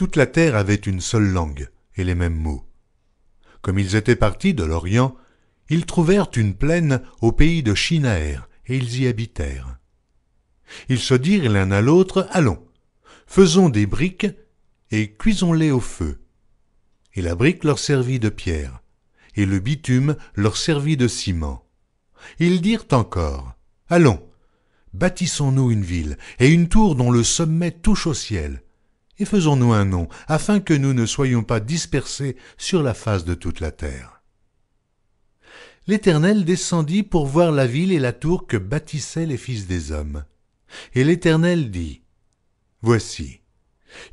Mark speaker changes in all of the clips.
Speaker 1: Toute la terre avait une seule langue et les mêmes mots. Comme ils étaient partis de l'Orient, ils trouvèrent une plaine au pays de Shinaër, et ils y habitèrent. Ils se dirent l'un à l'autre, « Allons, faisons des briques et cuisons-les au feu. » Et la brique leur servit de pierre, et le bitume leur servit de ciment. Ils dirent encore, « Allons, bâtissons-nous une ville, et une tour dont le sommet touche au ciel, et faisons-nous un nom, afin que nous ne soyons pas dispersés sur la face de toute la terre. » L'Éternel descendit pour voir la ville et la tour que bâtissaient les fils des hommes. Et l'Éternel dit, « Voici,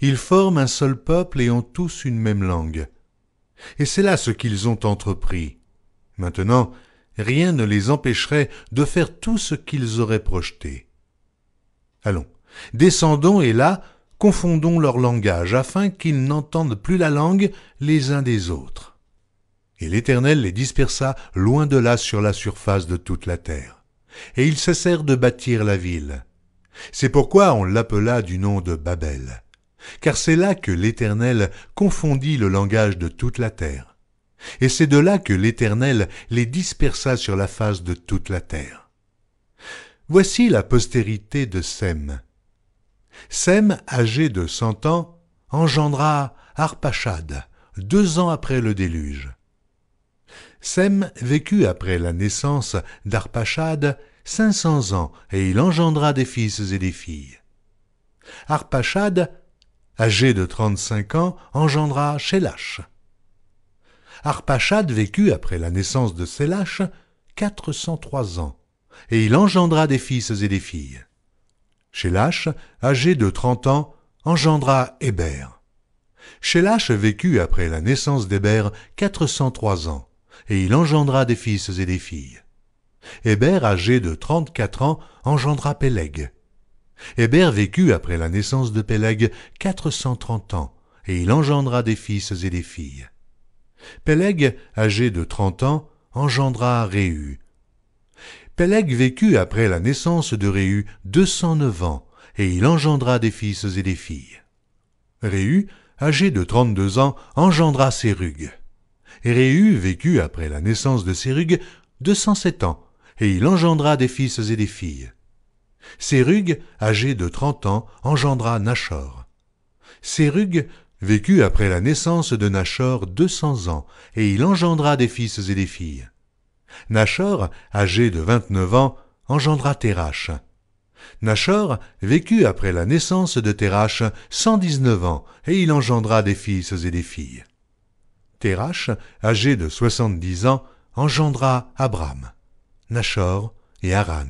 Speaker 1: ils forment un seul peuple et ont tous une même langue. Et c'est là ce qu'ils ont entrepris. Maintenant, rien ne les empêcherait de faire tout ce qu'ils auraient projeté. Allons, descendons et là, confondons leur langage, afin qu'ils n'entendent plus la langue les uns des autres. » Et l'Éternel les dispersa loin de là sur la surface de toute la terre. Et ils cessèrent de bâtir la ville. C'est pourquoi on l'appela du nom de Babel. Car c'est là que l'Éternel confondit le langage de toute la terre. Et c'est de là que l'Éternel les dispersa sur la face de toute la terre. Voici la postérité de Sem. Sem, âgé de 100 ans, engendra Arpachad, 2 ans après le déluge. Sem vécut après la naissance d'Arpachad 500 ans, et il engendra des fils et des filles. Arpachad, âgé de 35 ans, engendra Shélach. Arpachad vécut après la naissance de Shélach 403 ans, et il engendra des fils et des filles. Shélach, âgé de 30 ans, engendra Héber. Shélach vécut après la naissance d'Héber 403 ans, et il engendra des fils et des filles. Héber, âgé de 34 ans, engendra Péleg. Héber vécut après la naissance de Péleg 430 ans, et il engendra des fils et des filles. Péleg, âgé de 30 ans, engendra Réhu. Péleg vécut après la naissance de Réhu 209 ans, et il engendra des fils et des filles. Réhu, âgé de 32 ans, engendra Sérug. Réhu vécut après la naissance de Sérug 207 ans, et il engendra des fils et des filles. Sérug, âgé de 30 ans, engendra Nachor. Sérug vécut après la naissance de Nachor 200 ans, et il engendra des fils et des filles. Nachor, âgé de 29 ans, engendra Térach. Nachor vécut après la naissance de Térach 119 ans, et il engendra des fils et des filles. Térach, âgé de 70 ans, engendra Abram, Nachor et Haran.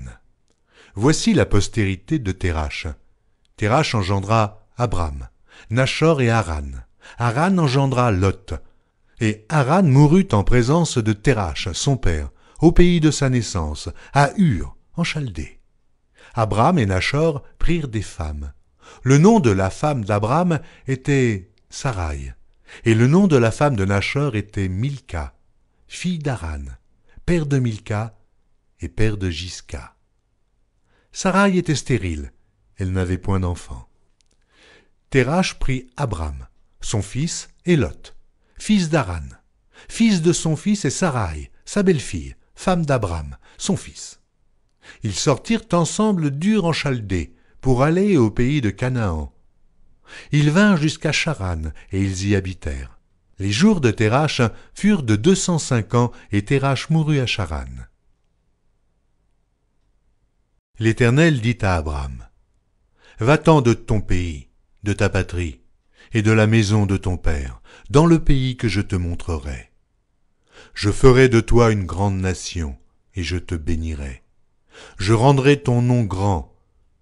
Speaker 1: Voici la postérité de Térach. Térach engendra Abram, Nachor et Haran. Haran engendra Lot. Et Haran mourut en présence de Térach, son père, au pays de sa naissance, à Ur, en Chaldée. Abram et Nachor prirent des femmes. Le nom de la femme d'Abram était Sarai, et le nom de la femme de Nachor était Milka, fille d'Haran, père de Milka et père de Jisca. Sarai était stérile, elle n'avait point d'enfant. Térach prit Abram, son fils, et Lot, fils d'Haran. Fils de son fils est Sarai, sa belle-fille, femme d'Abram, son fils. Ils sortirent ensemble d'Ur en Chaldée, pour aller au pays de Canaan. Ils vinrent jusqu'à Charan, et ils y habitèrent. Les jours de Térach furent de 205 ans, et Térach mourut à Charan. L'Éternel dit à Abram, « Va-t'en de ton pays, de ta patrie, et de la maison de ton père, dans le pays que je te montrerai. Je ferai de toi une grande nation, et je te bénirai. Je rendrai ton nom grand,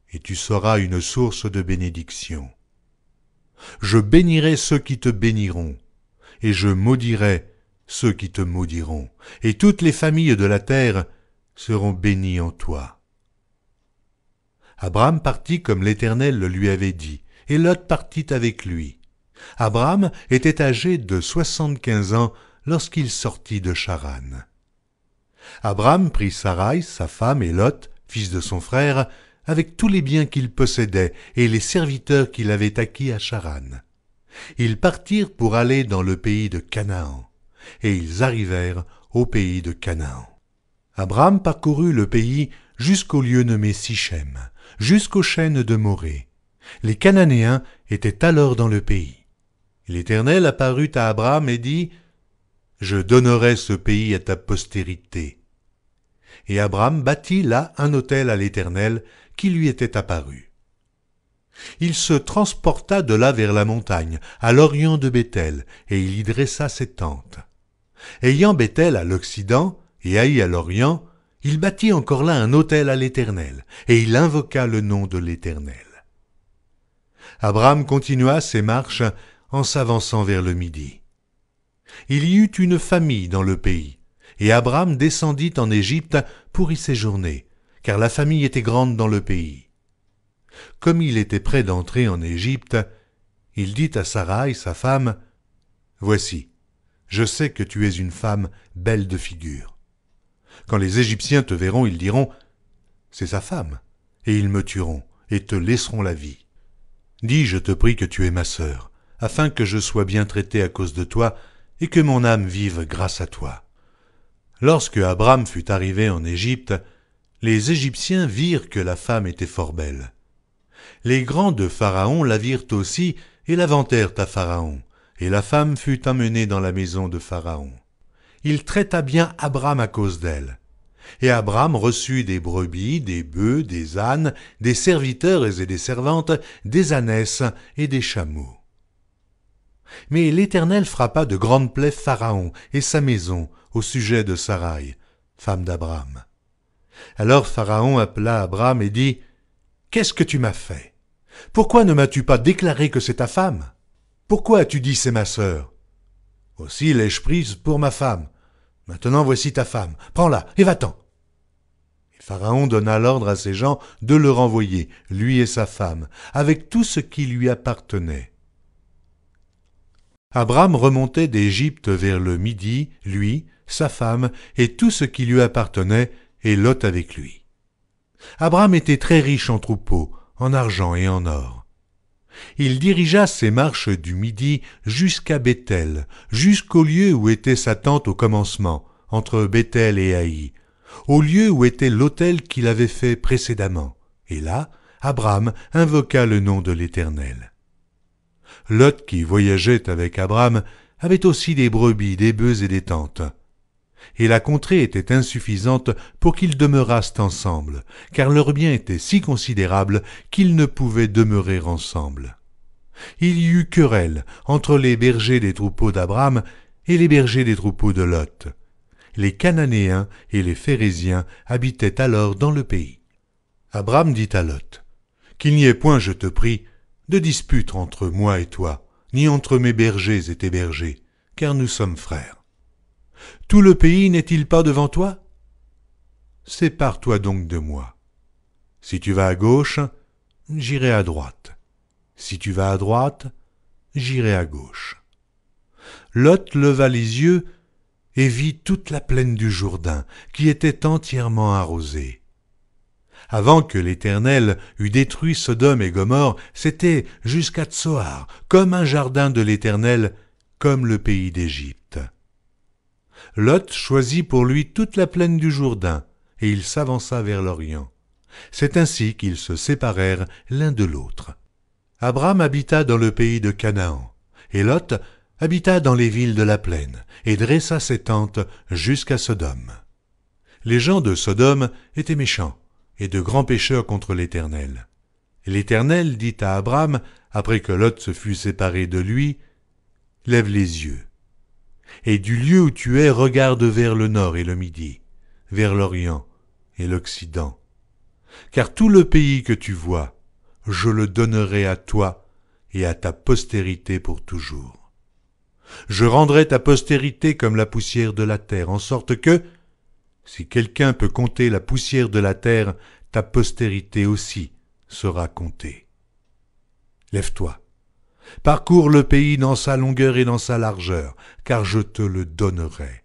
Speaker 1: et tu seras une source de bénédiction. Je bénirai ceux qui te béniront, et je maudirai ceux qui te maudiront, et toutes les familles de la terre seront bénies en toi. » Abram partit comme l'Éternel le lui avait dit, et Lot partit avec lui. Abram était âgé de 75 ans lorsqu'il sortit de Charan. Abram prit Sarai, sa femme, et Lot, fils de son frère, avec tous les biens qu'il possédait et les serviteurs qu'il avait acquis à Charan. Ils partirent pour aller dans le pays de Canaan, et ils arrivèrent au pays de Canaan. Abram parcourut le pays jusqu'au lieu nommé Sichem, jusqu'aux chênes de Morée. Les Cananéens étaient alors dans le pays. L'Éternel apparut à Abram et dit : « Je donnerai ce pays à ta postérité. » Et Abram bâtit là un autel à l'Éternel qui lui était apparu. Il se transporta de là vers la montagne, à l'orient de Béthel, et il y dressa ses tentes. Ayant Béthel à l'occident et Haï à l'orient, il bâtit encore là un autel à l'Éternel, et il invoqua le nom de l'Éternel. Abram continua ses marches en s'avançant vers le midi. Il y eut une famille dans le pays, et Abram descendit en Égypte pour y séjourner, car la famille était grande dans le pays. Comme il était près d'entrer en Égypte, il dit à Saraï, sa femme : « Voici, je sais que tu es une femme belle de figure. Quand les Égyptiens te verront, ils diront : c'est sa femme, et ils me tueront, et te laisseront la vie. Dis, je te prie, que tu es ma sœur, afin que je sois bien traité à cause de toi, et que mon âme vive grâce à toi. » Lorsque Abram fut arrivé en Égypte, les Égyptiens virent que la femme était fort belle. Les grands de Pharaon la virent aussi, et la vantèrent à Pharaon, et la femme fut emmenée dans la maison de Pharaon. Il traita bien Abram à cause d'elle. Et Abram reçut des brebis, des bœufs, des ânes, des serviteurs et des servantes, des ânesses et des chameaux. Mais l'Éternel frappa de grandes plaies Pharaon et sa maison au sujet de Saraï, femme d'Abram. Alors Pharaon appela Abram et dit : « Qu'est-ce que tu m'as fait ? Pourquoi ne m'as-tu pas déclaré que c'est ta femme ? Pourquoi as-tu dit c'est ma sœur ? Aussi l'ai-je prise pour ma femme. Maintenant voici ta femme, prends-la et va-t'en. » Et Pharaon donna l'ordre à ses gens de le renvoyer, lui et sa femme, avec tout ce qui lui appartenait. Abram remontait d'Égypte vers le midi, lui, sa femme et tout ce qui lui appartenait, et Lot avec lui. Abram était très riche en troupeaux, en argent et en or. Il dirigea ses marches du midi jusqu'à Béthel, jusqu'au lieu où était sa tente au commencement, entre Béthel et Haï, au lieu où était l'autel qu'il avait fait précédemment. Et là, Abram invoqua le nom de l'Éternel. Lot, qui voyageait avec Abram, avait aussi des brebis, des bœufs et des tentes. Et la contrée était insuffisante pour qu'ils demeurassent ensemble, car leur bien était si considérable qu'ils ne pouvaient demeurer ensemble. Il y eut querelle entre les bergers des troupeaux d'Abram et les bergers des troupeaux de Lot. Les Cananéens et les Phéréziens habitaient alors dans le pays. Abram dit à Lot : « Qu'il n'y ait point, je te prie, de dispute entre moi et toi, ni entre mes bergers et tes bergers, car nous sommes frères. Tout le pays n'est-il pas devant toi ? Sépare-toi donc de moi. Si tu vas à gauche, j'irai à droite. Si tu vas à droite, j'irai à gauche. » Lot leva les yeux et vit toute la plaine du Jourdain, qui était entièrement arrosée. Avant que l'Éternel eût détruit Sodome et Gomorrhe, c'était jusqu'à Tsoar, comme un jardin de l'Éternel, comme le pays d'Égypte. Lot choisit pour lui toute la plaine du Jourdain, et il s'avança vers l'Orient. C'est ainsi qu'ils se séparèrent l'un de l'autre. Abram habita dans le pays de Canaan, et Lot habita dans les villes de la plaine, et dressa ses tentes jusqu'à Sodome. Les gens de Sodome étaient méchants, et de grands pécheurs contre l'Éternel. L'Éternel dit à Abram, après que Lot se fut séparé de lui : « Lève les yeux, et du lieu où tu es, regarde vers le nord et le midi, vers l'Orient et l'Occident. Car tout le pays que tu vois, je le donnerai à toi et à ta postérité pour toujours. Je rendrai ta postérité comme la poussière de la terre, en sorte que, si quelqu'un peut compter la poussière de la terre, ta postérité aussi sera comptée. Lève-toi, parcours le pays dans sa longueur et dans sa largeur, car je te le donnerai. »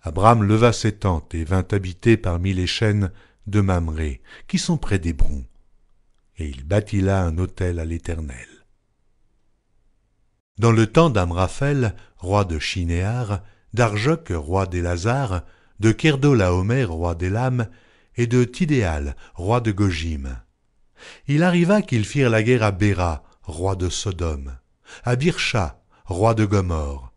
Speaker 1: Abram leva ses tentes et vint habiter parmi les chênes de Mamré, qui sont près d'Hébron, et il bâtit là un autel à l'Éternel. Dans le temps d'Amraphel, roi de Shinéar, d'Arjoc, roi d'Élazar, de Kerdolaomer, roi d'Élam, et de Tidéal, roi de Gojim. Il arriva qu'ils firent la guerre à Béra, roi de Sodome, à Birsha, roi de Gomorre,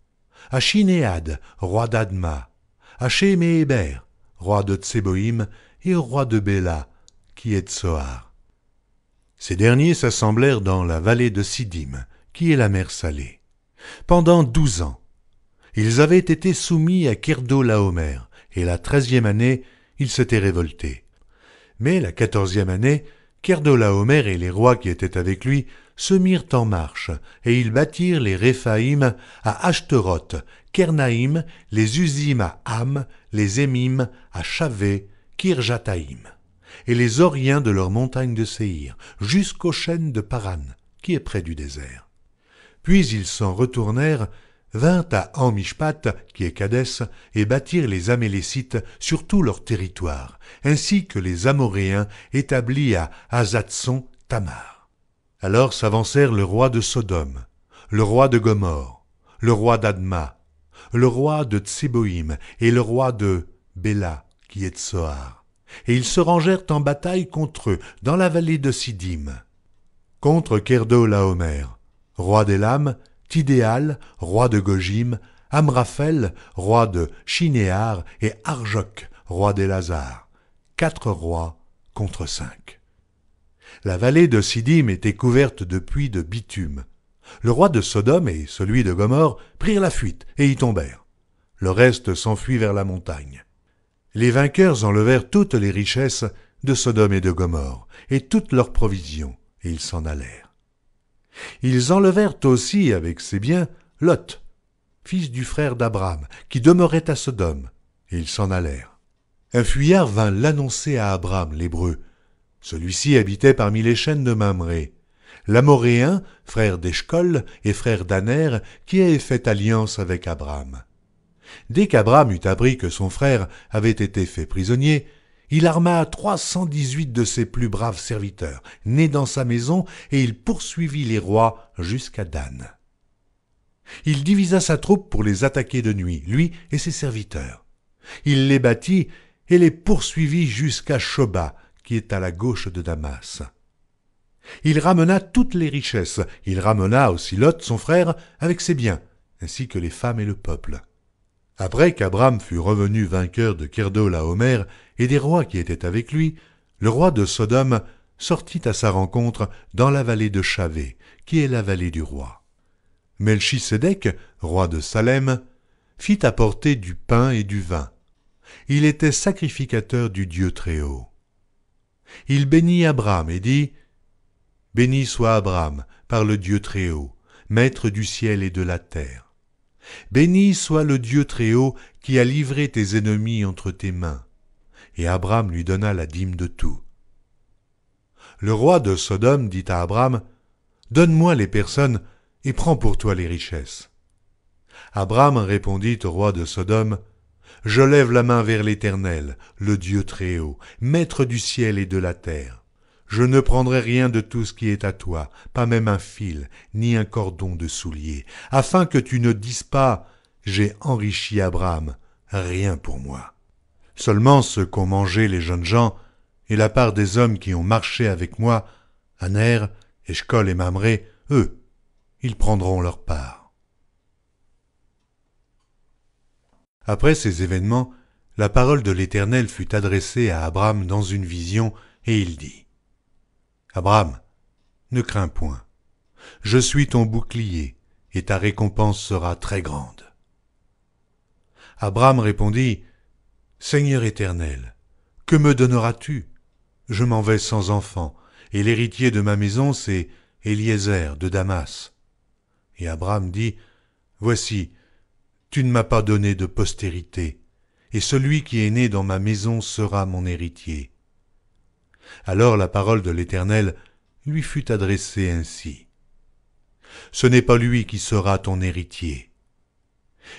Speaker 1: à Shinéad, roi d'Adma, à Shéméhéber, roi de Tséboïm, et au roi de Béla, qui est Tsoar. Ces derniers s'assemblèrent dans la vallée de Siddim, qui est la mer Salée. Pendant 12 ans, ils avaient été soumis à Kerdolaomer, et la 13e année, ils s'étaient révoltés. Mais la 14e année, Kerdolaomer et les rois qui étaient avec lui se mirent en marche, et ils bâtirent les Réphaïm à Ashtaroth, Kernaïm, les Usim à Ham, les Émim à Chavé, Kirjataïm, et les Oriens de leur montagne de Séhir, jusqu'aux chênes de Paran, qui est près du désert. Puis ils s'en retournèrent, vinrent à Amishpat, qui est Kadès, et bâtirent les Amélécites sur tout leur territoire, ainsi que les Amoréens établis à Azatson Tamar. Alors s'avancèrent le roi de Sodome, le roi de Gomorre, le roi d'Adma, le roi de Tséboïm et le roi de Béla, qui est Tsoar, et ils se rangèrent en bataille contre eux dans la vallée de Siddim. Contre Kerdolaomer, roi d'Élam, Tidéal, roi de Gojim, Amraphel, roi de Shinéar, et Arjoc, roi d'Élazar. 4 rois contre 5. La vallée de Siddim était couverte de puits de bitume. Le roi de Sodome et celui de Gomorre prirent la fuite et y tombèrent. Le reste s'enfuit vers la montagne. Les vainqueurs enlevèrent toutes les richesses de Sodome et de Gomorre, et toutes leurs provisions, et ils s'en allèrent. Ils enlevèrent aussi avec ses biens Lot, fils du frère d'Abram, qui demeurait à Sodome, et ils s'en allèrent. Un fuyard vint l'annoncer à Abram, l'Hébreu. Celui-ci habitait parmi les chênes de Mamré. L'Amoréen, frère d'Eshcol et frère d'Aner, qui avait fait alliance avec Abram. Dès qu'Abram eut appris que son frère avait été fait prisonnier, il arma 318 de ses plus braves serviteurs, nés dans sa maison, et il poursuivit les rois jusqu'à Dan. Il divisa sa troupe pour les attaquer de nuit, lui et ses serviteurs. Il les battit et les poursuivit jusqu'à Shoba, qui est à la gauche de Damas. Il ramena toutes les richesses, il ramena aussi Lot, son frère, avec ses biens, ainsi que les femmes et le peuple. Après qu'Abram fut revenu vainqueur de Kerdolaomer et des rois qui étaient avec lui, le roi de Sodome sortit à sa rencontre dans la vallée de Chavé, qui est la vallée du roi. Melchisédek, roi de Salem, fit apporter du pain et du vin. Il était sacrificateur du Dieu Très-Haut. Il bénit Abram et dit « Béni soit Abram par le Dieu Très-Haut, maître du ciel et de la terre. Béni soit le Dieu Très-Haut qui a livré tes ennemis entre tes mains. » Et Abram lui donna la dîme de tout. Le roi de Sodome dit à Abram, « Donne-moi les personnes et prends pour toi les richesses. » Abram répondit au roi de Sodome, « Je lève la main vers l'Éternel, le Dieu Très-Haut, maître du ciel et de la terre. Je ne prendrai rien de tout ce qui est à toi, pas même un fil, ni un cordon de soulier, afin que tu ne dises pas, j'ai enrichi Abram, rien pour moi. Seulement ce qu'ont mangé les jeunes gens, et la part des hommes qui ont marché avec moi, Aner, Eshcol et Mamré, eux, ils prendront leur part. » Après ces événements, la parole de l'Éternel fut adressée à Abram dans une vision, et il dit, « Abram, ne crains point, je suis ton bouclier, et ta récompense sera très grande. » Abram répondit, « Seigneur Éternel, que me donneras-tu? Je m'en vais sans enfant, et l'héritier de ma maison, c'est Eliezer de Damas. » Et Abram dit, « Voici, tu ne m'as pas donné de postérité, et celui qui est né dans ma maison sera mon héritier. » Alors la parole de l'Éternel lui fut adressée ainsi. « Ce n'est pas lui qui sera ton héritier,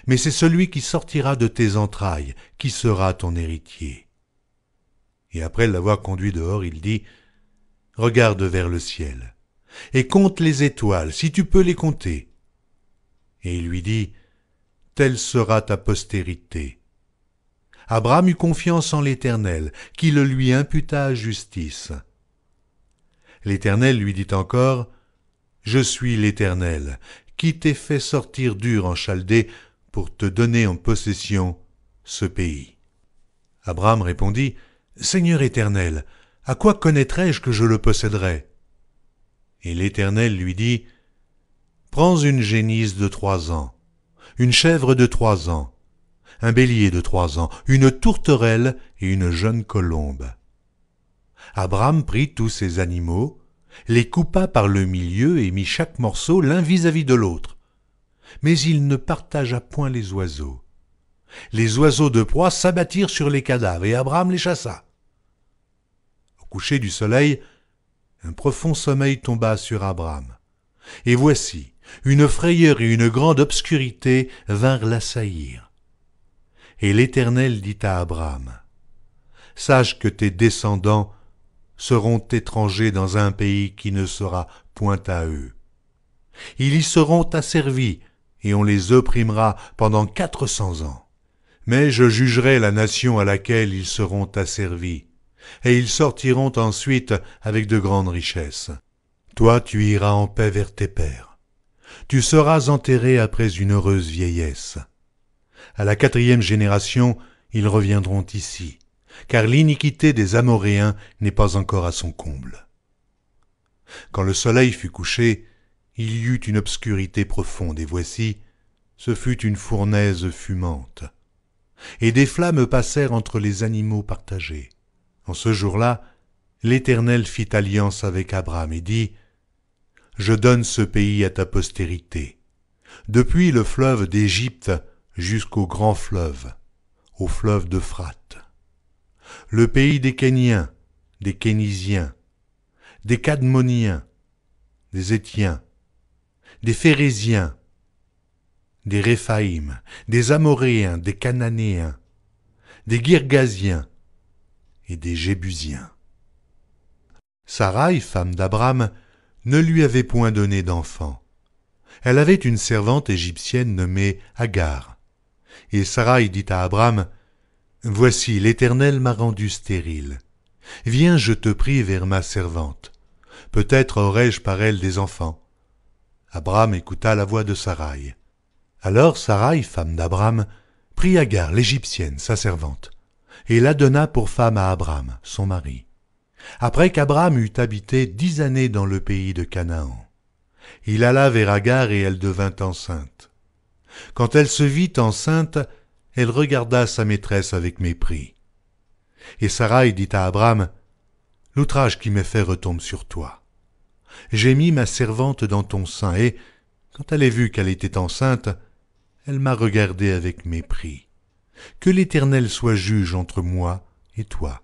Speaker 1: mais c'est celui qui sortira de tes entrailles qui sera ton héritier. » Et après l'avoir conduit dehors, il dit, « Regarde vers le ciel, et compte les étoiles, si tu peux les compter. Et il lui dit, « Telle sera ta postérité. » Abram eut confiance en l'Éternel, qui le lui imputa à justice. L'Éternel lui dit encore, « Je suis l'Éternel, qui t'ai fait sortir d'Ur en Chaldée pour te donner en possession ce pays. » Abram répondit, « Seigneur Éternel, à quoi connaîtrai-je que je le posséderai ?» Et l'Éternel lui dit, « Prends une génisse de 3 ans, une chèvre de 3 ans, un bélier de 3 ans, une tourterelle et une jeune colombe. » Abram prit tous ces animaux, les coupa par le milieu et mit chaque morceau l'un vis-à-vis de l'autre. Mais il ne partagea point les oiseaux. Les oiseaux de proie s'abattirent sur les cadavres et Abram les chassa. Au coucher du soleil, un profond sommeil tomba sur Abram. Et voici, une frayeur et une grande obscurité vinrent l'assaillir. Et l'Éternel dit à Abram, « Sache que tes descendants seront étrangers dans un pays qui ne sera point à eux. Ils y seront asservis, et on les opprimera pendant 400 ans. Mais je jugerai la nation à laquelle ils seront asservis, et ils sortiront ensuite avec de grandes richesses. Toi, tu iras en paix vers tes pères. Tu seras enterré après une heureuse vieillesse. À la 4e génération, ils reviendront ici, car l'iniquité des Amoréens n'est pas encore à son comble. » Quand le soleil fut couché, il y eut une obscurité profonde, et voici, ce fut une fournaise fumante. Et des flammes passèrent entre les animaux partagés. En ce jour-là, l'Éternel fit alliance avec Abram et dit, « Je donne ce pays à ta postérité, depuis le fleuve d'Égypte jusqu'au grand fleuve, au fleuve d'Euphrate. Le pays des Kéniens, des Kénisiens, des Cadmoniens, des Étiens, des Phéréziens, des Réphaïm, des Amoréens, des Cananéens, des Girgasiens et des Jébusiens. » Saraï, femme d'Abram, ne lui avait point donné d'enfant. Elle avait une servante égyptienne nommée Agar. Et Saraï dit à Abram, « Voici, l'Éternel m'a rendu stérile. Viens, je te prie, vers ma servante. Peut-être aurai-je par elle des enfants. » Abram écouta la voix de Saraï. Alors Saraï, femme d'Abram, prit Agar, l'Égyptienne, sa servante, et la donna pour femme à Abram, son mari. Après qu'Abram eut habité 10 années dans le pays de Canaan, il alla vers Agar et elle devint enceinte. Quand elle se vit enceinte, elle regarda sa maîtresse avec mépris. Et Saraï dit à Abram, « L'outrage qui m'est fait retombe sur toi. J'ai mis ma servante dans ton sein, et, quand elle a vu qu'elle était enceinte, elle m'a regardé avec mépris. Que l'Éternel soit juge entre moi et toi. »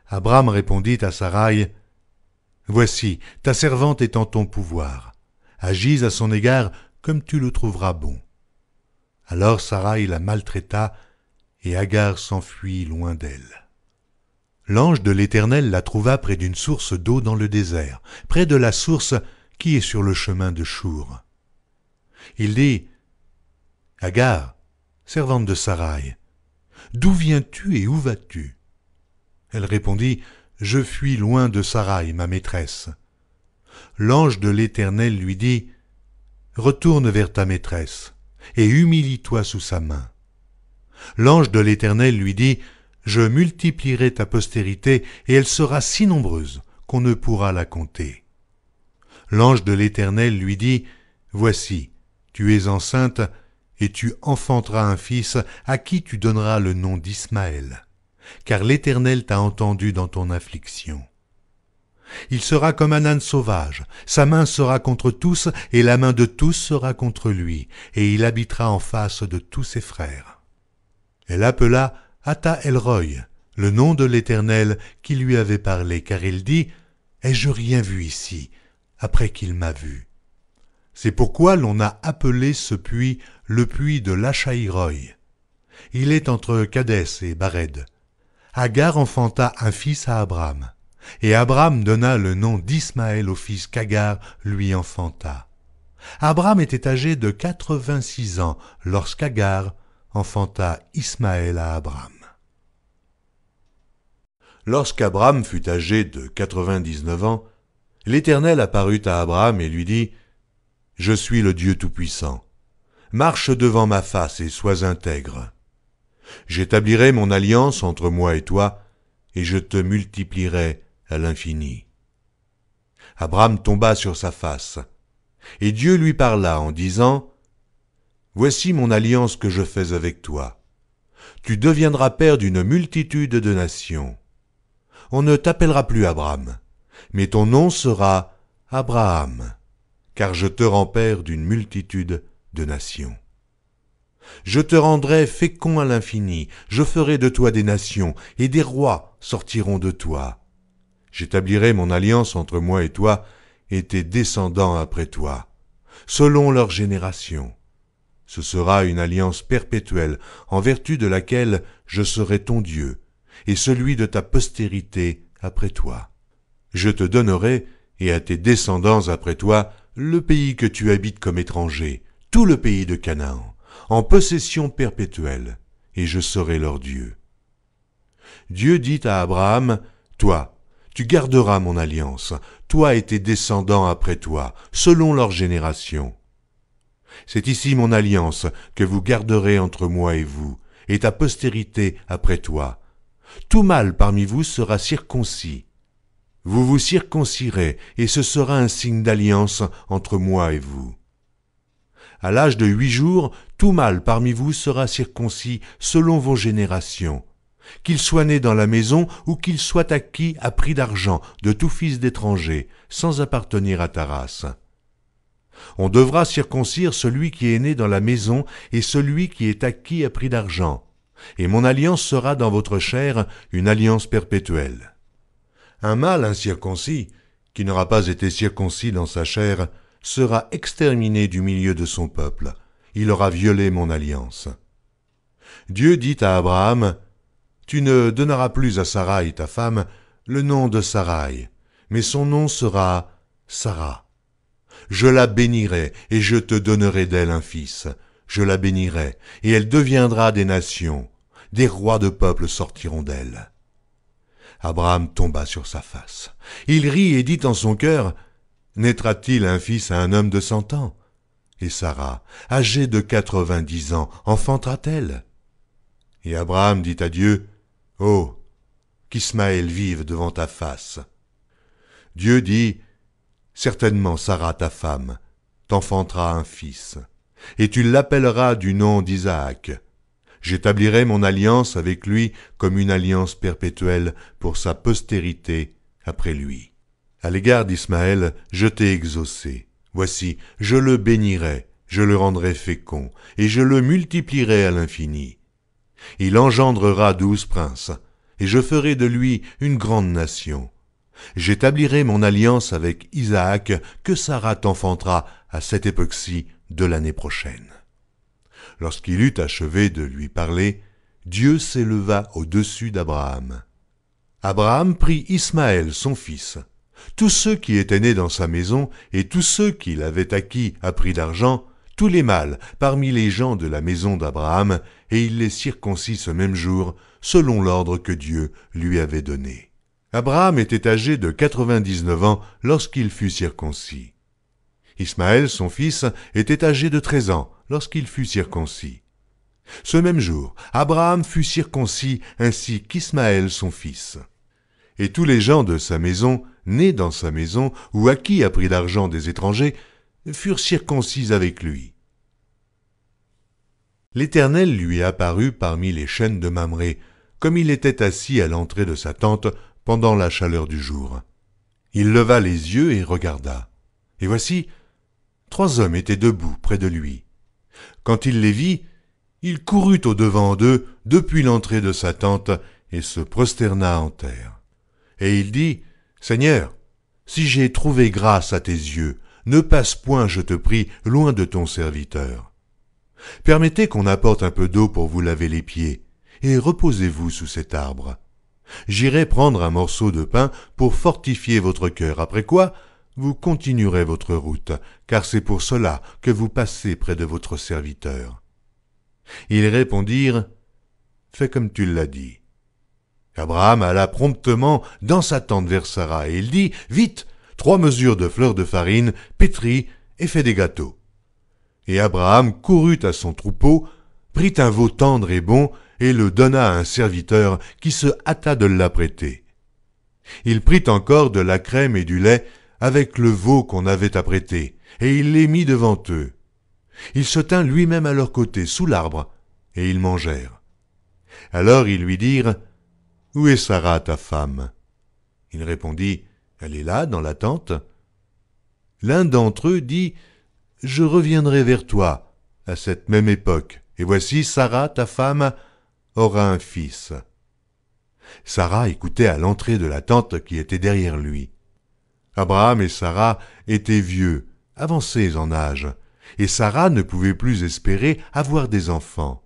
Speaker 1: Abram répondit à Saraï, « Voici, ta servante est en ton pouvoir. Agis à son égard comme tu le trouveras bon. » Alors Saraï la maltraita, et Agar s'enfuit loin d'elle. L'ange de l'Éternel la trouva près d'une source d'eau dans le désert, près de la source qui est sur le chemin de Chour. Il dit, « Agar, servante de Saraï, d'où viens-tu et où vas-tu » Elle répondit, « Je fuis loin de Saraï, ma maîtresse. » L'ange de l'Éternel lui dit, « Retourne vers ta maîtresse, et humilie-toi sous sa main. » L'ange de l'Éternel lui dit, « Je multiplierai ta postérité, et elle sera si nombreuse qu'on ne pourra la compter. » L'ange de l'Éternel lui dit, « Voici, tu es enceinte, et tu enfanteras un fils à qui tu donneras le nom d'Ismaël, car l'Éternel t'a entendu dans ton affliction. Il sera comme un âne sauvage, sa main sera contre tous, et la main de tous sera contre lui, et il habitera en face de tous ses frères. » Elle appela Ata El-Roy, le nom de l'Éternel qui lui avait parlé, car il dit, « Ai-je rien vu ici, après qu'il m'a vu ?» C'est pourquoi l'on a appelé ce puits le puits de Lachaïroï. Il est entre Kadès et Bared. Agar enfanta un fils à Abram, et Abram donna le nom d'Ismaël au fils qu'Agar lui enfanta. Abraham était âgé de 86 ans lorsqu'Agar enfanta Ismaël à Abraham. Lorsqu'Abraham fut âgé de 99 ans, l'Éternel apparut à Abraham et lui dit « Je suis le Dieu Tout-Puissant. Marche devant ma face et sois intègre. J'établirai mon alliance entre moi et toi, et je te multiplierai à l'infini. » Abraham tomba sur sa face, et Dieu lui parla en disant « Voici mon alliance que je fais avec toi. Tu deviendras père d'une multitude de nations. On ne t'appellera plus Abraham, mais ton nom sera Abraham, car je te rends père d'une multitude de nations. Je te rendrai fécond à l'infini, je ferai de toi des nations, et des rois sortiront de toi. J'établirai mon alliance entre moi et toi, et tes descendants après toi, selon leur génération. Ce sera une alliance perpétuelle, en vertu de laquelle je serai ton Dieu, et celui de ta postérité après toi. Je te donnerai, et à tes descendants après toi, le pays que tu habites comme étranger, tout le pays de Canaan, en possession perpétuelle, et je serai leur Dieu. Dieu dit à Abraham, « Toi, tu garderas mon alliance, toi et tes descendants après toi, selon leur génération. C'est ici mon alliance que vous garderez entre moi et vous, et ta postérité après toi. Tout mâle parmi vous sera circoncis. Vous vous circoncirez, et ce sera un signe d'alliance entre moi et vous. À l'âge de 8 jours, tout mâle parmi vous sera circoncis selon vos générations, qu'il soit né dans la maison ou qu'il soit acquis à prix d'argent de tout fils d'étranger, sans appartenir à ta race. On devra circoncire celui qui est né dans la maison et celui qui est acquis à prix d'argent, et mon alliance sera dans votre chair une alliance perpétuelle. Un mâle incirconcis, qui n'aura pas été circoncis dans sa chair, sera exterminé du milieu de son peuple. Il aura violé mon alliance. Dieu dit à Abraham, « Tu ne donneras plus à Saraï, ta femme, le nom de Saraï, mais son nom sera Sarah. Je la bénirai, et je te donnerai d'elle un fils. Je la bénirai, et elle deviendra des nations. Des rois de peuples sortiront d'elle. » Abraham tomba sur sa face. Il rit et dit en son cœur, « Naîtra-t-il un fils à un homme de 100 ans ?» Et Sarah, âgée de 90 ans, enfantera-t-elle? Et Abraham dit à Dieu, « Oh, qu'Ismaël vive devant ta face. » Dieu dit, « Certainement Sarah ta femme t'enfantera un fils, et tu l'appelleras du nom d'Isaac. J'établirai mon alliance avec lui comme une alliance perpétuelle pour sa postérité après lui. À l'égard d'Ismaël, je t'ai exaucé. Voici, je le bénirai, je le rendrai fécond, et je le multiplierai à l'infini. Il engendrera 12 princes, et je ferai de lui une grande nation. J'établirai mon alliance avec Isaac que Sarah t'enfantera à cette époque-ci de l'année prochaine. » Lorsqu'il eut achevé de lui parler, Dieu s'éleva au-dessus d'Abraham. Abraham prit Ismaël son fils, tous ceux qui étaient nés dans sa maison et tous ceux qu'il avait acquis à prix d'argent, tous les mâles parmi les gens de la maison d'Abraham, et il les circoncit ce même jour, selon l'ordre que Dieu lui avait donné. Abraham était âgé de 99 ans lorsqu'il fut circoncis. Ismaël, son fils, était âgé de 13 ans lorsqu'il fut circoncis. Ce même jour, Abraham fut circoncis ainsi qu'Ismaël, son fils. Et tous les gens de sa maison, nés dans sa maison ou acquis à prix d'argent des étrangers, furent circoncis avec lui. L'Éternel lui apparut parmi les chênes de Mamré, comme il était assis à l'entrée de sa tente pendant la chaleur du jour. Il leva les yeux et regarda. Et voici, 3 hommes étaient debout près de lui. Quand il les vit, il courut au-devant d'eux depuis l'entrée de sa tente et se prosterna en terre. Et il dit, « Seigneur, si j'ai trouvé grâce à tes yeux, ne passe point, je te prie, loin de ton serviteur. Permettez qu'on apporte un peu d'eau pour vous laver les pieds, et reposez-vous sous cet arbre. J'irai prendre un morceau de pain pour fortifier votre cœur, après quoi vous continuerez votre route, car c'est pour cela que vous passez près de votre serviteur. » Ils répondirent, « Fais comme tu l'as dit. » Abraham alla promptement dans sa tente vers Sarah, et il dit, « Vite, 3 mesures de fleur de farine, pétris et fais des gâteaux. » Et Abraham courut à son troupeau, prit un veau tendre et bon, et le donna à un serviteur qui se hâta de l'apprêter. Il prit encore de la crème et du lait avec le veau qu'on avait apprêté, et il les mit devant eux. Il se tint lui-même à leur côté, sous l'arbre, et ils mangèrent. Alors ils lui dirent, « Où est Sarah, ta femme ?» Il répondit, « Elle est là, dans la tente. » L'un d'entre eux dit, « Je reviendrai vers toi à cette même époque, et voici Sarah, ta femme, aura un fils. » Sarah écoutait à l'entrée de la tente qui était derrière lui. Abraham et Sarah étaient vieux, avancés en âge, et Sarah ne pouvait plus espérer avoir des enfants.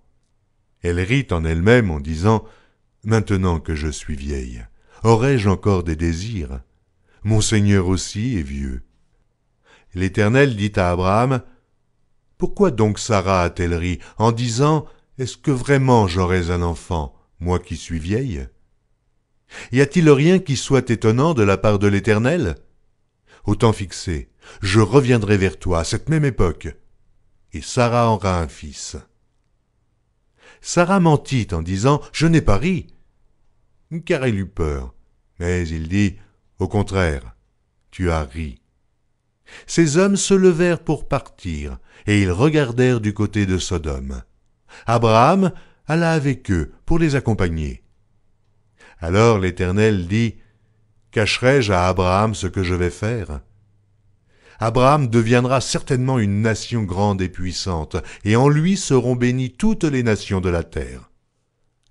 Speaker 1: Elle rit en elle-même en disant, « Maintenant que je suis vieille, aurai-je encore des désirs? Mon Seigneur aussi est vieux. » L'Éternel dit à Abraham, « Pourquoi donc Sarah a-t-elle ri en disant, « Est-ce que vraiment j'aurais un enfant, moi qui suis vieille ?» Y a-t-il rien qui soit étonnant de la part de l'Éternel? Au temps fixé, je reviendrai vers toi à cette même époque, et Sarah aura un fils. » Sarah mentit en disant, « Je n'ai pas ri. » Car elle eut peur. Mais il dit, « Au contraire, tu as ri. » Ces hommes se levèrent pour partir, et ils regardèrent du côté de Sodome. Abraham alla avec eux pour les accompagner. Alors l'Éternel dit, « Cacherai-je à Abraham ce que je vais faire? Abraham deviendra certainement une nation grande et puissante, et en lui seront bénies toutes les nations de la terre.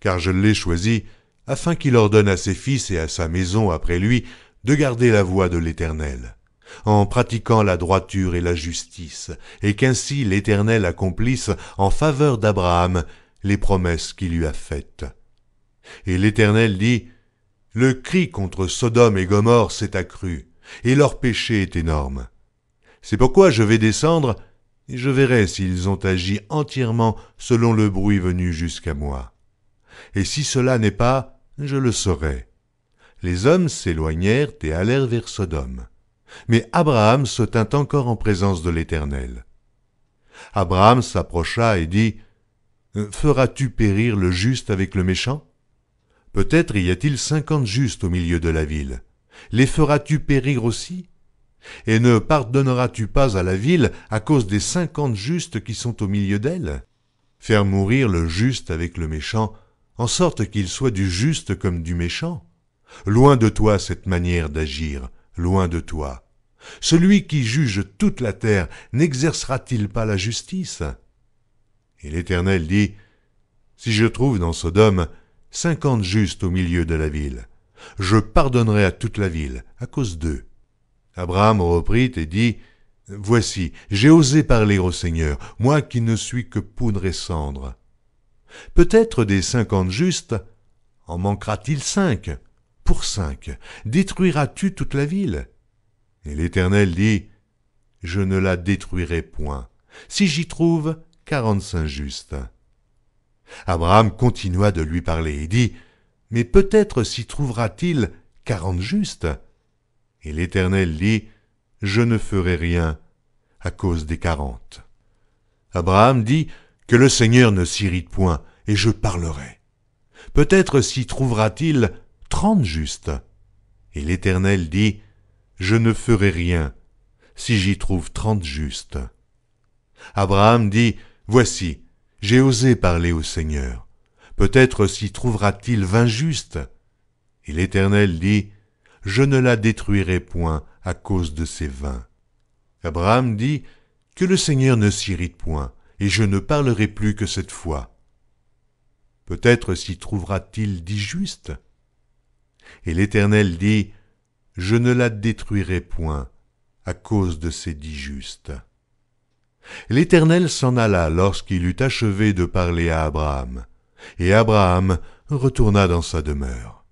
Speaker 1: Car je l'ai choisi afin qu'il ordonne à ses fils et à sa maison après lui de garder la voie de l'Éternel, en pratiquant la droiture et la justice, et qu'ainsi l'Éternel accomplisse en faveur d'Abraham les promesses qu'il lui a faites. » Et l'Éternel dit, « Le cri contre Sodome et Gomorrhe s'est accru, et leur péché est énorme. C'est pourquoi je vais descendre, et je verrai s'ils ont agi entièrement selon le bruit venu jusqu'à moi. Et si cela n'est pas, je le saurai. » Les hommes s'éloignèrent et allèrent vers Sodome. Mais Abraham se tint encore en présence de l'Éternel. Abraham s'approcha et dit, « Feras-tu périr le juste avec le méchant? Peut-être y a-t-il 50 justes au milieu de la ville. Les feras-tu périr aussi? Et ne pardonneras-tu pas à la ville à cause des 50 justes qui sont au milieu d'elle? Faire mourir le juste avec le méchant, en sorte qu'il soit du juste comme du méchant? Loin de toi cette manière d'agir, loin de toi. Celui qui juge toute la terre n'exercera-t-il pas la justice? » Et l'Éternel dit, « Si je trouve dans Sodome 50 justes au milieu de la ville, je pardonnerai à toute la ville, à cause d'eux. » Abraham reprit et dit, « Voici, j'ai osé parler au Seigneur, moi qui ne suis que poudre et cendre. Peut-être des 50 justes, en manquera-t-il 5? Pour 5, détruiras-tu toute la ville? » Et l'Éternel dit, « Je ne la détruirai point, si j'y trouve 45 justes. » Abraham continua de lui parler et dit, « Mais peut-être s'y trouvera-t-il 40 justes? » Et l'Éternel dit, « Je ne ferai rien à cause des 40. » Abraham dit, « Que le Seigneur ne s'irrite point, et je parlerai. Peut-être s'y trouvera-t-il 30 justes? » Et l'Éternel dit, « Je ne ferai rien si j'y trouve 30 justes. » Abraham dit, « Voici, j'ai osé parler au Seigneur. Peut-être s'y trouvera-t-il 20 justes? » Et l'Éternel dit, « Je ne la détruirai point à cause de ces 20. » Abraham dit, « Que le Seigneur ne s'irrite point, et je ne parlerai plus que cette fois. Peut-être s'y trouvera-t-il 10 justes? » Et l'Éternel dit, « Je ne la détruirai point à cause de ces 10 justes. » L'Éternel s'en alla lorsqu'il eut achevé de parler à Abraham, et Abraham retourna dans sa demeure.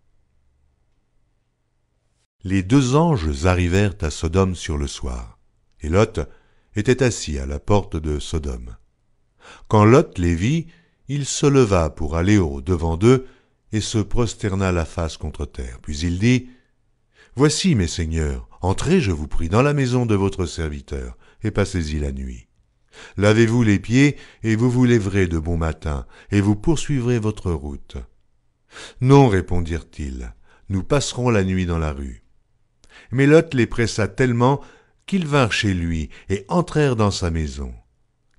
Speaker 1: Les deux anges arrivèrent à Sodome sur le soir, et Lot était assis à la porte de Sodome. Quand Lot les vit, il se leva pour aller au-devant d'eux et se prosterna la face contre terre. Puis il dit, « Voici, mes seigneurs, entrez, je vous prie, dans la maison de votre serviteur, et passez-y la nuit. Lavez-vous les pieds, et vous vous lèverez de bon matin, et vous poursuivrez votre route. » « Non, répondirent-ils, nous passerons la nuit dans la rue. » Mais Lot les pressa tellement qu'ils vinrent chez lui et entrèrent dans sa maison.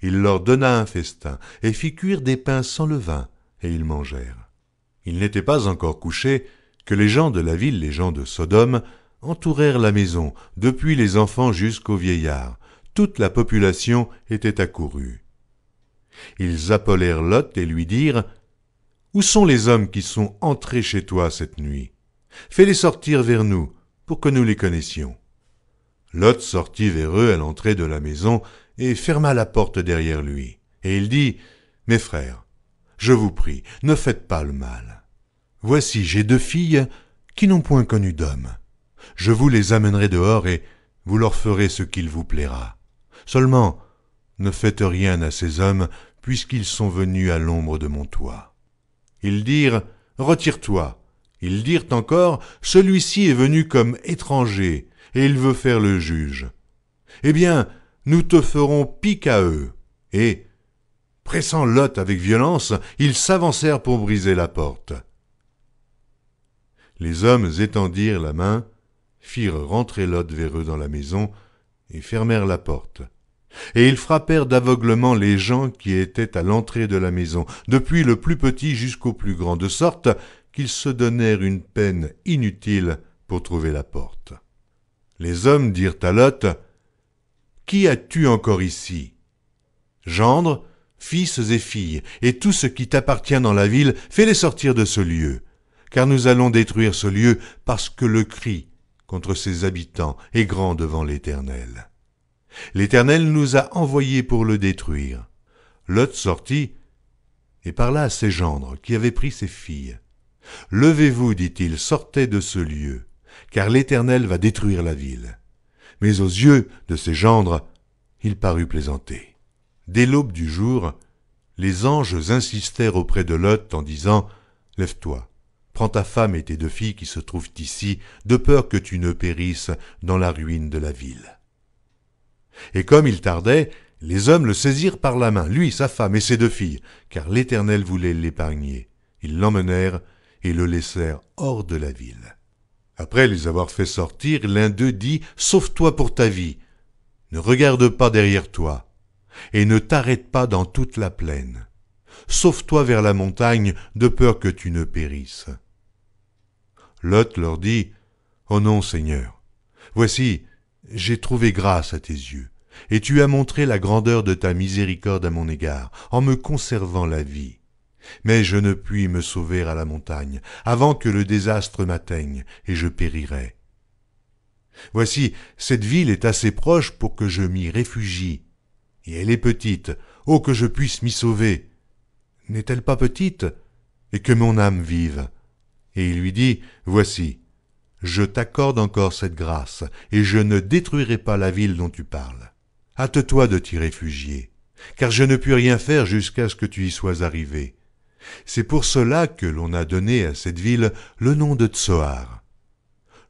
Speaker 1: Il leur donna un festin et fit cuire des pains sans levain, et ils mangèrent. Il n'était pas encore couché que les gens de la ville, les gens de Sodome, entourèrent la maison, depuis les enfants jusqu'aux vieillards. Toute la population était accourue. Ils appelèrent Lot et lui dirent, « Où sont les hommes qui sont entrés chez toi cette nuit? Fais-les sortir vers nous, pour que nous les connaissions. » Lot sortit vers eux à l'entrée de la maison et ferma la porte derrière lui. Et il dit, « Mes frères, je vous prie, ne faites pas le mal. Voici, j'ai 2 filles qui n'ont point connu d'homme. Je vous les amènerai dehors et vous leur ferez ce qu'il vous plaira. Seulement, ne faites rien à ces hommes, puisqu'ils sont venus à l'ombre de mon toit. » Ils dirent, « Retire-toi. » Ils dirent encore, « Celui-ci est venu comme étranger, et il veut faire le juge. Eh bien, nous te ferons pis qu'à eux. » Et, pressant Lot avec violence, ils s'avancèrent pour briser la porte. Les hommes étendirent la main, firent rentrer Lot vers eux dans la maison, et fermèrent la porte. Et ils frappèrent d'aveuglement les gens qui étaient à l'entrée de la maison, depuis le plus petit jusqu'au plus grand, de sorte qu'ils se donnèrent une peine inutile pour trouver la porte. Les hommes dirent à Lot, « Qui as-tu encore ici? Gendres, fils et filles, et tout ce qui t'appartient dans la ville, fais-les sortir de ce lieu, car nous allons détruire ce lieu parce que le cri contre ses habitants est grand devant l'Éternel. L'Éternel nous a envoyés pour le détruire. » Lot sortit et parla à ses gendres qui avaient pris ses filles. « Levez-vous, dit-il, sortez de ce lieu, car l'Éternel va détruire la ville. » Mais aux yeux de ses gendres, il parut plaisanter. Dès l'aube du jour, les anges insistèrent auprès de Lot en disant, « Lève-toi, prends ta femme et tes 2 filles qui se trouvent ici, de peur que tu ne périsses dans la ruine de la ville. » Et comme il tardait, les hommes le saisirent par la main, lui, sa femme et ses 2 filles, car l'Éternel voulait l'épargner. Ils l'emmenèrent et le laissèrent hors de la ville. Après les avoir fait sortir, l'un d'eux dit, « Sauve-toi pour ta vie, ne regarde pas derrière toi, et ne t'arrête pas dans toute la plaine. Sauve-toi vers la montagne, de peur que tu ne périsses. » Lot leur dit, « Oh non, Seigneur, voici, j'ai trouvé grâce à tes yeux, et tu as montré la grandeur de ta miséricorde à mon égard, en me conservant la vie. Mais je ne puis me sauver à la montagne, avant que le désastre m'atteigne, et je périrai. Voici, cette ville est assez proche pour que je m'y réfugie, et elle est petite, oh que je puisse m'y sauver. N'est-elle pas petite, et que mon âme vive? » Et il lui dit, « Voici, je t'accorde encore cette grâce, et je ne détruirai pas la ville dont tu parles. Hâte-toi de t'y réfugier, car je ne puis rien faire jusqu'à ce que tu y sois arrivé. C'est pour cela que l'on a donné à cette ville le nom de Tsoar. »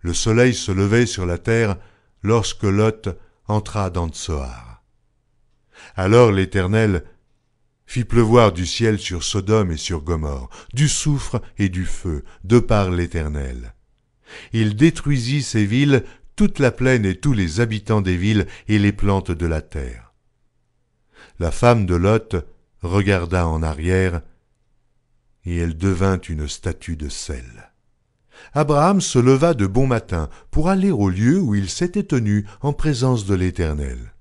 Speaker 1: Le soleil se levait sur la terre lorsque Lot entra dans Tsoar. Alors l'Éternel fit pleuvoir du ciel sur Sodome et sur Gomorrhe, du soufre et du feu, de par l'Éternel. Il détruisit ces villes, toute la plaine et tous les habitants des villes et les plantes de la terre. La femme de Lot regarda en arrière, et elle devint une statue de sel. Abraham se leva de bon matin pour aller au lieu où il s'était tenu en présence de l'Éternel.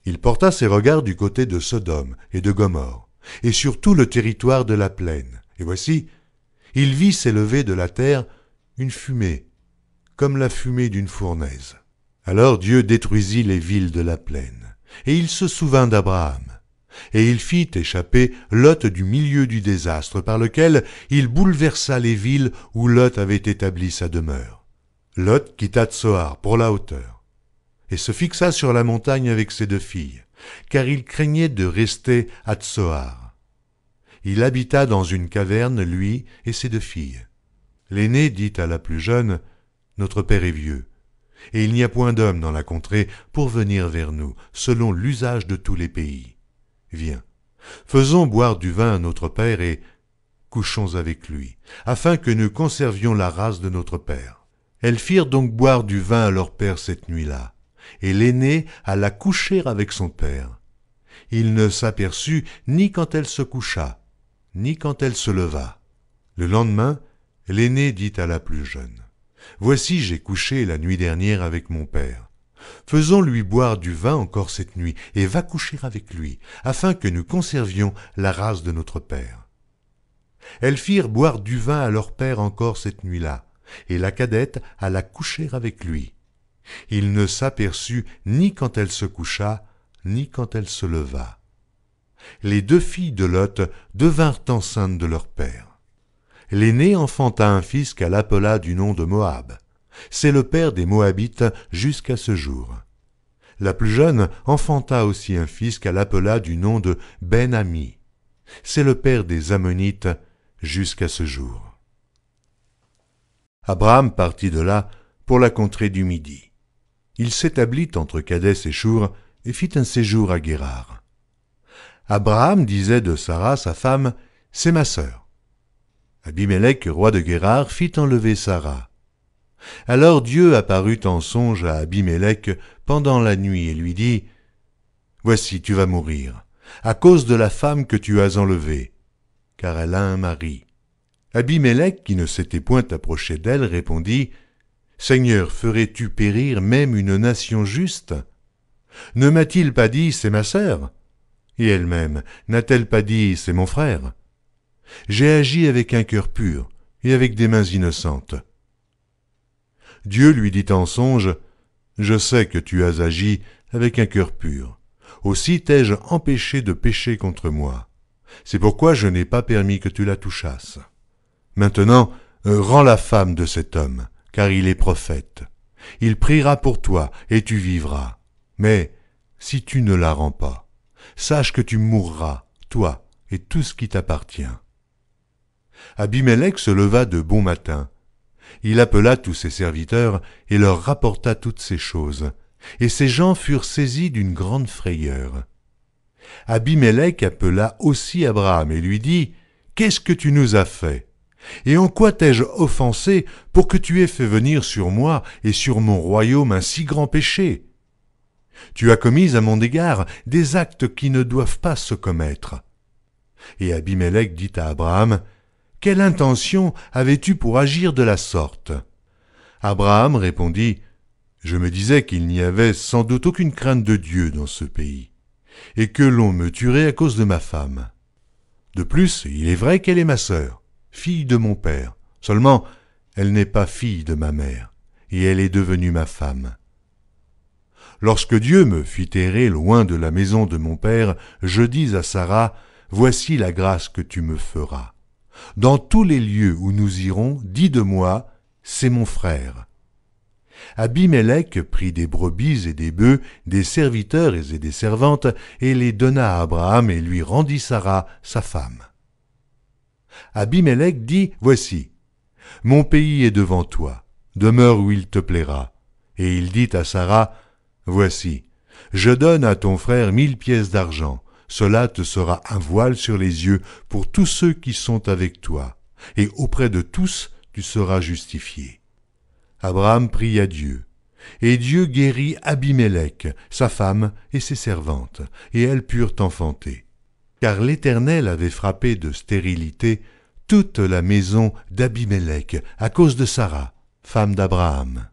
Speaker 1: Il porta ses regards du côté de Sodome et de Gomorrhe, et sur tout le territoire de la plaine. Et voici, il vit s'élever de la terre une fumée, comme la fumée d'une fournaise. Alors Dieu détruisit les villes de la plaine, et il se souvint d'Abraham. Et il fit échapper Lot du milieu du désastre par lequel il bouleversa les villes où Lot avait établi sa demeure. Lot quitta Tsoar pour la hauteur, et se fixa sur la montagne avec ses 2 filles, car il craignait de rester à Tsoar. Il habita dans une caverne, lui et ses 2 filles. L'aînée dit à la plus jeune, « Notre père est vieux, et il n'y a point d'homme dans la contrée pour venir vers nous, selon l'usage de tous les pays. Viens, faisons boire du vin à notre père et couchons avec lui, afin que nous conservions la race de notre père. » Elles firent donc boire du vin à leur père cette nuit-là, et l'aînée alla coucher avec son père. Il ne s'aperçut ni quand elle se coucha, ni quand elle se leva. Le lendemain, l'aînée dit à la plus jeune, « Voici, j'ai couché la nuit dernière avec mon père. Faisons-lui boire du vin encore cette nuit, et va coucher avec lui, afin que nous conservions la race de notre père. » Elles firent boire du vin à leur père encore cette nuit-là, et la cadette alla coucher avec lui. Il ne s'aperçut ni quand elle se coucha, ni quand elle se leva. Les 2 filles de Lot devinrent enceintes de leur père. L'aînée enfanta un fils qu'elle appela du nom de Moab. C'est le père des Moabites jusqu'à ce jour. La plus jeune enfanta aussi un fils qu'elle appela du nom de Ben-Ami. C'est le père des Ammonites jusqu'à ce jour. Abraham partit de là pour la contrée du Midi. Il s'établit entre Kadès et Shur et fit un séjour à Guérar. Abraham disait de Sarah, sa femme, « C'est ma sœur. » Abimélec, roi de Guérar, fit enlever Sarah. Alors Dieu apparut en songe à Abimélec pendant la nuit et lui dit, « Voici, tu vas mourir, à cause de la femme que tu as enlevée, car elle a un mari. » Abimélec, qui ne s'était point approché d'elle, répondit, « Seigneur, ferais-tu périr même une nation juste? Ne m'a-t-il pas dit, c'est ma sœur? Et elle-même, n'a-t-elle pas dit, c'est mon frère? J'ai agi avec un cœur pur et avec des mains innocentes. » Dieu lui dit en songe, « Je sais que tu as agi avec un cœur pur. Aussi t'ai-je empêché de pécher contre moi. C'est pourquoi je n'ai pas permis que tu la touchasses. Maintenant, rends la femme de cet homme, car il est prophète. Il priera pour toi, et tu vivras. Mais si tu ne la rends pas, sache que tu mourras, toi et tout ce qui t'appartient. » Abimélec se leva de bon matin. Il appela tous ses serviteurs et leur rapporta toutes ces choses, et ces gens furent saisis d'une grande frayeur. Abimélec appela aussi Abraham et lui dit, « Qu'est-ce que tu nous as fait? Et en quoi t'ai-je offensé pour que tu aies fait venir sur moi et sur mon royaume un si grand péché? Tu as commis à mon égard des actes qui ne doivent pas se commettre. » Et Abimélec dit à Abraham, « Quelle intention avais-tu pour agir de la sorte? » Abraham répondit, « Je me disais qu'il n'y avait sans doute aucune crainte de Dieu dans ce pays, et que l'on me tuerait à cause de ma femme. De plus, il est vrai qu'elle est ma sœur, fille de mon père, seulement elle n'est pas fille de ma mère, et elle est devenue ma femme. Lorsque Dieu me fit errer loin de la maison de mon père, je dis à Sarah, « Voici la grâce que tu me feras. Dans tous les lieux où nous irons, dis de moi, c'est mon frère. » Abimélec prit des brebis et des bœufs, des serviteurs et des servantes, et les donna à Abraham et lui rendit Sarah, sa femme. Abimélec dit, « Voici, mon pays est devant toi, demeure où il te plaira. » Et il dit à Sarah, « Voici, je donne à ton frère 1000 pièces d'argent. Cela te sera un voile sur les yeux pour tous ceux qui sont avec toi, et auprès de tous tu seras justifié. » Abraham pria Dieu, et Dieu guérit Abimélec, sa femme et ses servantes, et elles purent enfanter. Car l'Éternel avait frappé de stérilité toute la maison d'Abimélec à cause de Sarah, femme d'Abraham.